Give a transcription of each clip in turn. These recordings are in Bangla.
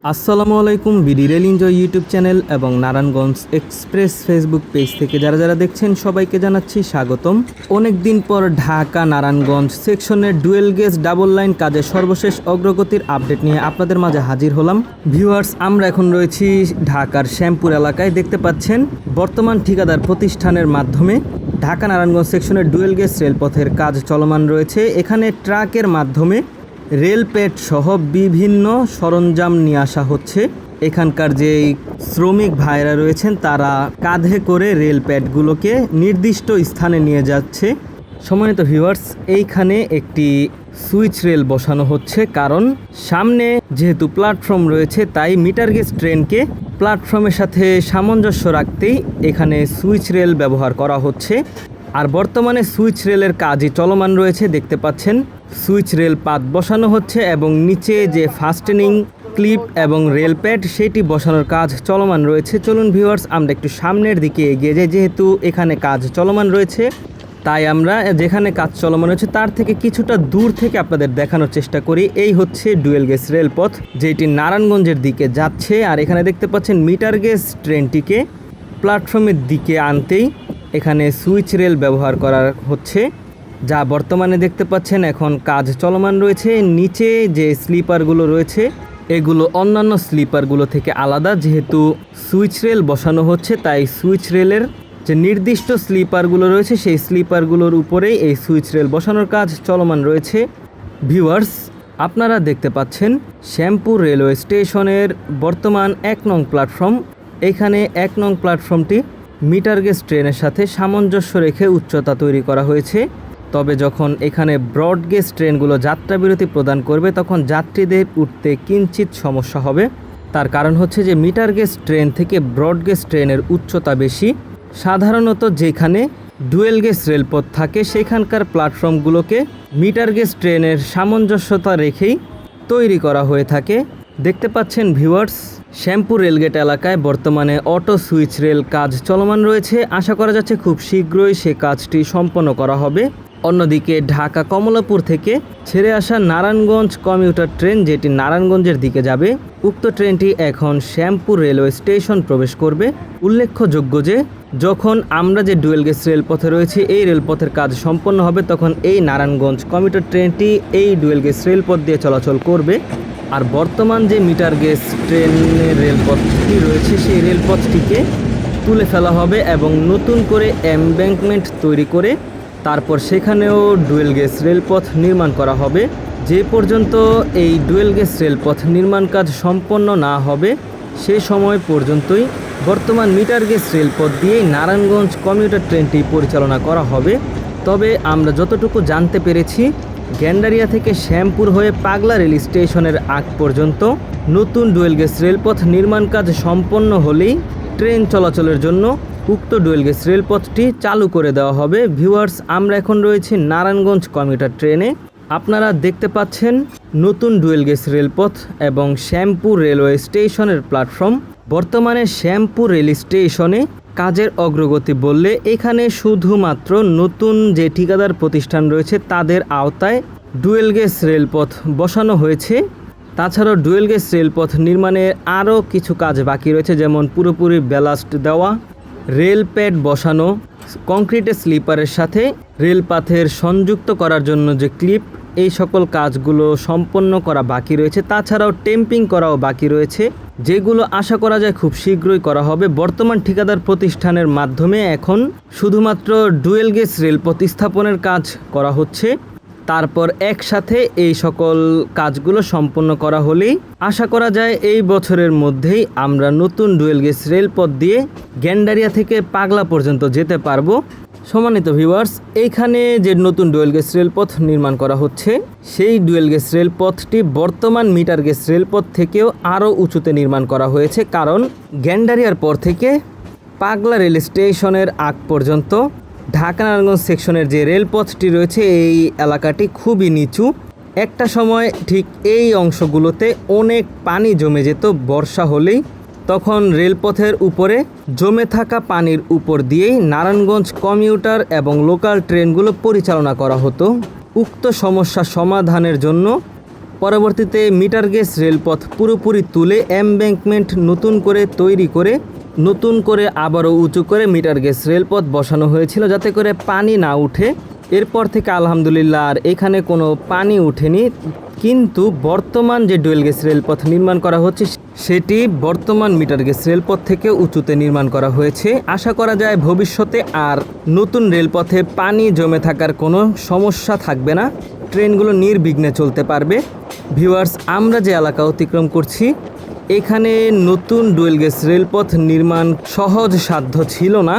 আসসালামু আলাইকুম। BD rail enjoy YouTube channel এবং নারায়ণগঞ্জ এক্সপ্রেস ফেসবুক পেজ থেকে যারা দেখছেন সবাইকে জানাচ্ছি স্বাগতম। অনেক দিন পর ঢাকা নারায়ণগঞ্জ সেকশনের ডুয়েল গেজ ডাবল লাইন কাজের সর্বশেষ অগ্রগতির আপডেট নিয়ে আপনাদের মাঝে হাজির হলাম। ভিউয়ার্স, আমরা এখন রয়েছি ঢাকার শ্যামপুর এলাকায়। দেখতে পাচ্ছেন বর্তমান ঠিকাদার প্রতিষ্ঠানের মাধ্যমে ঢাকা নারায়ণগঞ্জ সেকশনের ডুয়েল গেজ রেলপথের কাজ চলমান রয়েছে। এখানে ট্রাকের মাধ্যমে রেল প্যাড সহ বিভিন্ন সরঞ্জাম নিয়ে আসা হচ্ছে। এখানকার যে শ্রমিক ভাইরা রয়েছেন তারা কাঁধে করে রেল প্যাডগুলোকে নির্দিষ্ট স্থানে নিয়ে যাচ্ছে। সম্মানিত ভিউয়ার্স, এইখানে একটি সুইচ রেল বসানো হচ্ছে, কারণ সামনে যেহেতু প্ল্যাটফর্ম রয়েছে তাই মিটার গেজ ট্রেনকে প্ল্যাটফর্মের সাথে সামঞ্জস্য রাখতেই এখানে সুইচ রেল ব্যবহার করা হচ্ছে। আর বর্তমানে সুইচ রেলের কাজই চলমান রয়েছে। দেখতে পাচ্ছেন সুইচ রেল পাত বসানো হচ্ছে এবং নিচে যে ফাস্টেনিং ক্লিপ এবং রেল প্যাড সেটি বসানোর কাজ চলমান রয়েছে। চলুন ভিউয়ার্স, আমরা একটু সামনের দিকে এগিয়ে যাই। যেহেতু এখানে কাজ চলমান রয়েছে তাই আমরা যেখানে কাজ চলমান রয়েছে তার থেকে কিছুটা দূর থেকে আপনাদের দেখানোর চেষ্টা করি। এই হচ্ছে ডুয়েল গেজ রেলপথ, যেটি নারায়ণগঞ্জের দিকে যাচ্ছে। আর এখানে দেখতে পাচ্ছেন মিটার গেজ ট্রেনটিকে প্ল্যাটফর্মের দিকে আনতেই এখানে সুইচ রেল ব্যবহার করা হচ্ছে, যা বর্তমানে দেখতে পাচ্ছেন এখন কাজ চলমান রয়েছে। নিচে যে স্লিপারগুলো রয়েছে এগুলো অন্যান্য স্লিপারগুলো থেকে আলাদা। যেহেতু সুইচ রেল বসানো হচ্ছে তাই সুইচ রেলের যে নির্দিষ্ট স্লিপারগুলো রয়েছে সেই স্লিপারগুলোর উপরেই এই সুইচ রেল বসানোর কাজ চলমান রয়েছে। ভিউয়ার্স, আপনারা দেখতে পাচ্ছেন শ্যামপুর রেলওয়ে স্টেশনের বর্তমান 1 নং প্ল্যাটফর্ম। এখানে 1 নং প্ল্যাটফর্মটি মিটার গেজ ট্রেনের সাথে সামঞ্জস্য রেখে উচ্চতা তৈরি করা হয়েছে। তবে যখন এখানে ব্রড গেজ ট্রেনগুলো যাত্রা বিরতি প্রদান করবে তখন যাত্রীদের উঠতে কিঞ্চিত সমস্যা হবে। তার কারণ হচ্ছে যে মিটার গেজ ট্রেন থেকে ব্রড গেজ ট্রেনের উচ্চতা বেশি। সাধারণত যেখানে ডুয়েল গেজ রেলপথ থাকে সেখানকার প্ল্যাটফর্মগুলোকে মিটার গেজ ট্রেনের সামঞ্জস্যতা রেখেই তৈরি করা হয়ে থাকে। দেখতে পাচ্ছেন ভিউয়ার্স, শ্যামপুর রেলগেট এলাকায় বর্তমানে অটো সুইচ রেল কাজ চলমান রয়েছে। আশা করা যাচ্ছে খুব শীঘ্রই সে কাজটি সম্পন্ন করা হবে। অন্যদিকে ঢাকা কমলাপুর থেকে ছেড়ে আসা নারায়ণগঞ্জ কমিউটার ট্রেন, যেটি নারায়ণগঞ্জের দিকে যাবে, উক্ত ট্রেনটি এখন শ্যামপুর রেলওয়ে স্টেশন প্রবেশ করবে। উল্লেখযোগ্য যে যখন আমরা যে ডুয়েল গেজ রেলপথে রয়েছে এই রেলপথের কাজ সম্পন্ন হবে তখন এই নারায়ণগঞ্জ কমিউটার ট্রেনটি এই ডুয়েল গেজ রেলপথ দিয়ে চলাচল করবে। আর বর্তমান যে মিটার গেজ ট্রেনের রেলপথটি রয়েছে সেই রেলপথটিকে তুলে ফেলা হবে এবং নতুন করে এমব্যাঙ্কমেন্ট তৈরি করে তারপর সেখানেও ডুয়েল গেজ রেলপথ নির্মাণ করা হবে। যে পর্যন্ত এই ডুয়েল গেজ রেলপথ নির্মাণ কাজ সম্পন্ন না হবে সে সময় পর্যন্তই বর্তমান মিটার গেজ রেলপথ দিয়েই নারায়ণগঞ্জ কমিউটার ট্রেনটি পরিচালনা করা হবে। তবে আমরা যতটুকু জানতে পেরেছি, গ্যান্ডারিয়া থেকে শ্যামপুর হয়ে পাগলা রেল স্টেশনের আগ পর্যন্ত নতুন ডুয়েল গেজ রেলপথ নির্মাণ কাজ সম্পন্ন হলেই ট্রেন চলাচলের জন্য উক্ত ডুয়েল গেজ রেলপথটি চালু করে দেওয়া হবে। ভিউয়ার্স, আমরা এখন রয়েছি নারায়ণগঞ্জ কমিউটার ট্রেনে। আপনারা দেখতে পাচ্ছেন নতুন ডুয়েল গেজ রেলপথ এবং শ্যামপুর রেলওয়ে স্টেশনের প্ল্যাটফর্ম। বর্তমানে শ্যামপুর রেল স্টেশনে কাজের অগ্রগতি বললে এখানে শুধুমাত্র নতুন যে ঠিকাদার প্রতিষ্ঠান রয়েছে তাদের আওতায় ডুয়েল গেজ রেলপথ বসানো হয়েছে। তাছাড়াও ডুয়েল গেজ রেলপথ নির্মাণে আরও কিছু কাজ বাকি রয়েছে, যেমন পুরোপুরি ব্যালাস্ট দেওয়া, রেল প্যাড বসানো, কংক্রিটের স্লিপারের সাথে রেলপথের সংযুক্ত করার জন্য যে ক্লিপ, এই সকল কাজগুলো সম্পন্ন করা বাকি রয়েছে। তাছাড়াও টেম্পিং করাও বাকি রয়েছে, যেগুলো আশা করা যায় খুব শীঘ্রই করা হবে। বর্তমান ঠিকাদার প্রতিষ্ঠানের মাধ্যমে এখন শুধুমাত্র ডুয়েল গেজ রেলপথ স্থাপনের কাজ করা হচ্ছে। তারপর একসাথে এই সকল কাজগুলো সম্পন্ন করা হলেই আশা করা যায় এই বছরের মধ্যেই আমরা নতুন ডুয়েল গেজ রেলপথ দিয়ে গ্যান্ডারিয়া থেকে পাগলা পর্যন্ত যেতে পারবো। সম্মানিত ভিউয়ার্স, এইখানে যে নতুন ডুয়েল গেজ রেলপথ নির্মাণ করা হচ্ছে সেই ডুয়েল গেজ রেলপথটি বর্তমান মিটার গেজ রেলপথ থেকেও আরও উঁচুতে নির্মাণ করা হয়েছে, কারণ গ্যান্ডারিয়ার পর থেকে পাগলা রেল স্টেশনের আগ পর্যন্ত ঢাকা নারায়ণগঞ্জ সেকশনের যে রেলপথটি রয়েছে এই এলাকাটি খুবই নিচু। একটা সময় ঠিক এই অংশগুলোতে অনেক পানি জমে যেত বর্ষা হলেই। তখন রেলপথের উপরে জমে থাকা পানির উপর দিয়েই নারায়ণগঞ্জ কমিউটার এবং লোকাল ট্রেনগুলো পরিচালনা করা হতো। উক্ত সমস্যা সমাধানের জন্য পরবর্তীতে মিটার গেজ রেলপথ পুরোপুরি তুলে এমব্যাঙ্কমেন্ট নতুন করে তৈরি করে নতুন করে আবারও উঁচু করে মিটার গেজ রেলপথ বসানো হয়েছিল যাতে করে পানি না উঠে। এরপর থেকে আলহামদুলিল্লাহ আর এখানে কোনো পানি উঠেনি। কিন্তু বর্তমান যে ডুয়েল গেজ রেলপথ নির্মাণ করা হচ্ছে সেটি বর্তমান মিটার গেজ রেলপথ থেকে উঁচুতে নির্মাণ করা হয়েছে। আশা করা যায় ভবিষ্যতে আর নতুন রেলপথে পানি জমে থাকার কোনো সমস্যা থাকবে না, ট্রেনগুলো নির্বিঘ্নে চলতে পারবে। ভিউয়ার্স, আমরা যে এলাকা অতিক্রম করছি এখানে নতুন ডুয়েল গেজ রেলপথ নির্মাণ সহজ সাধ্য ছিল না,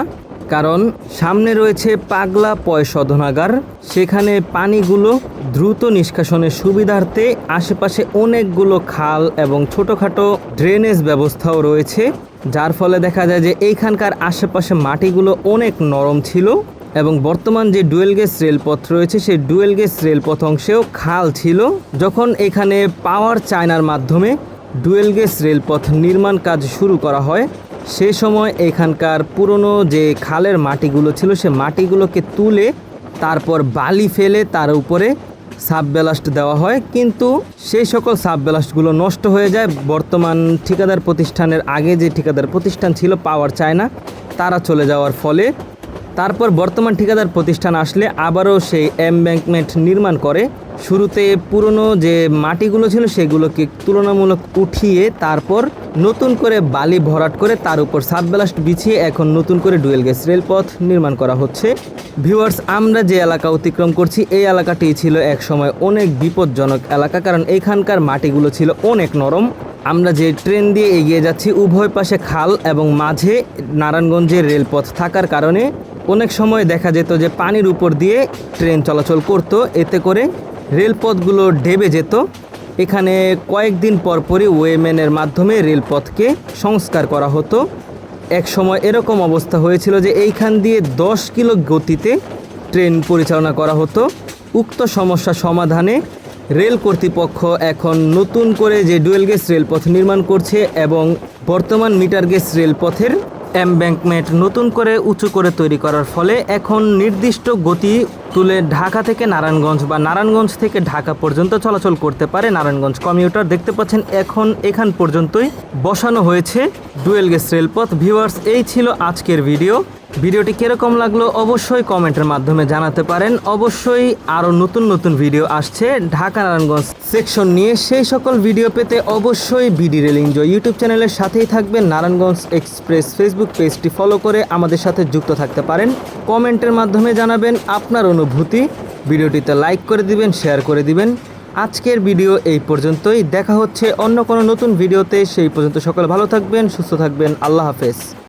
কারণ সামনে রয়েছে পাগলা পয় শোধনাগার। সেখানে পানিগুলো দ্রুত নিষ্কাশনের সুবিধার্থে আশেপাশে অনেকগুলো খাল এবং ছোটোখাটো ড্রেনেজ ব্যবস্থাও রয়েছে, যার ফলে দেখা যায় যে এইখানকার আশেপাশে মাটিগুলো অনেক নরম ছিল। এবং বর্তমান যে ডুয়েল গেজ রেলপথ রয়েছে সেই ডুয়েল গেজ রেলপথ অংশেও খাল ছিল। যখন এখানে পাওয়ার চায়নার মাধ্যমে ডুয়েল গেজ রেলপথ নির্মাণ কাজ শুরু করা হয় সেই সময় এখানকার পুরনো যে খালের মাটিগুলো ছিল সে মাটিগুলোকে তুলে তারপর বালি ফেলে তার উপরে সাবব্যালাস্ট দেওয়া হয়, কিন্তু সেই সকল সাবব্যালাস্টগুলো নষ্ট হয়ে যায়। বর্তমান ঠিকাদার প্রতিষ্ঠানের আগে যে ঠিকাদার প্রতিষ্ঠান ছিল পাওয়ার চায়না, তারা চলে যাওয়ার ফলে তারপর বর্তমান ঠিকাদার প্রতিষ্ঠান আসলে আবারও সেই এমব্যাঙ্কমেন্ট নির্মাণ করে। শুরুতে পুরনো যে মাটিগুলো ছিল সেগুলোকে তুলনামূলক উঠিয়ে তারপর নতুন করে বালি ভরাট করে তার উপর সাবব্যালাস্ট বিছিয়ে এখন নতুন করে ডুয়েল গেজ রেলপথ নির্মাণ করা হচ্ছে। ভিউয়ার্স, আমরা যে এলাকা অতিক্রম করছি এই এলাকাটি ছিল একসময় অনেক বিপজ্জনক এলাকা, কারণ এইখানকার মাটিগুলো ছিল অনেক নরম। আমরা যে ট্রেন দিয়ে এগিয়ে যাচ্ছি উভয় পাশে খাল এবং মাঝে নারায়ণগঞ্জের রেলপথ থাকার কারণে অনেক সময় দেখা যেত যে পানির উপর দিয়ে ট্রেন চলাচল করত, এতে করে রেলপথগুলো ডেবে যেত। এখানে কয়েকদিন পরপরই ওয়েম্যানের মাধ্যমে রেলপথকে সংস্কার করা হতো। এক সময় এরকম অবস্থা হয়েছিল যে এইখান দিয়ে 10 কিলো গতিতে ট্রেন পরিচালনা করা হতো। উক্ত সমস্যা সমাধানে রেল কর্তৃপক্ষ এখন নতুন করে যে ডুয়েল গেজ রেলপথ নির্মাণ করছে এবং বর্তমান মিটার গেজ রেলপথের এমব্যাঙ্কমেন্ট নতুন করে উঁচু করে তৈরি করার ফলে এখন নির্দিষ্ট গতি তুলে ঢাকা থেকে নারায়ণগঞ্জ বা নারায়ণগঞ্জ থেকে ঢাকা পর্যন্ত চলাচল করতে পারে নারায়ণগঞ্জ কমিউটার। দেখতে পাচ্ছেন এখন এখান পর্যন্তই বসানো হয়েছে ডুয়েল গেজ রেলপথ। ভিউয়ার্স, এই ছিল আজকের ভিডিওটি কীরকম লাগলো অবশ্যই কমেন্টের মাধ্যমে জানাতে পারেন। অবশ্যই আরও নতুন নতুন ভিডিও আসছে ঢাকা নারায়ণগঞ্জ সেকশন নিয়ে। সেই সকল ভিডিও পেতে অবশ্যই বিডি রেল এনজয় ইউটিউব চ্যানেলের সাথেই থাকবেন। নারায়ণগঞ্জ এক্সপ্রেস ফেসবুক পেজটি ফলো করে আমাদের সাথে যুক্ত থাকতে পারেন। কমেন্টের মাধ্যমে জানাবেন আপনার অনুভূতি, ভিডিওটিতে লাইক করে দিবেন, শেয়ার করে দিবেন। আজকের ভিডিও এই পর্যন্তই, দেখা হচ্ছে অন্য কোনো নতুন ভিডিওতে। সেই পর্যন্ত সকলে ভালো থাকবেন, সুস্থ থাকবেন। আল্লাহ হাফেজ।